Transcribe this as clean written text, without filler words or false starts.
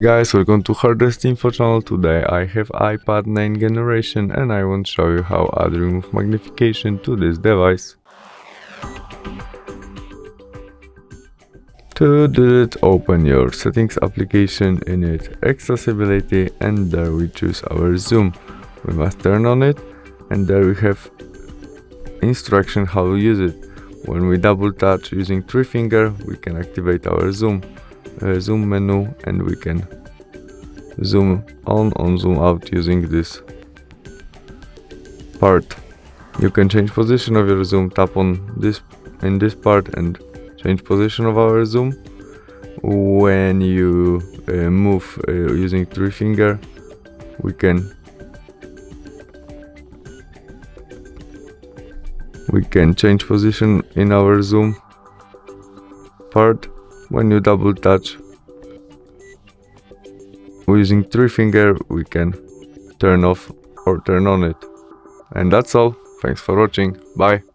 Guys, welcome to HardReset.Info channel. Today I have iPad 9 generation and I want to show you how to add remove magnification to this device. To do it, open your settings application, in it accessibility, and there we choose our zoom. We must turn on it and there we have instruction how to use it. When we double touch using 3 finger, we can activate our zoom menu and we can zoom on and zoom out using this part. You can change position of your zoom, tap on this in this part and change position of our zoom. When you move using 3 finger, we can change position in our zoom part. When you double touch using 3 finger, we can turn off or turn on it. And that's all. Thanks for watching. Bye.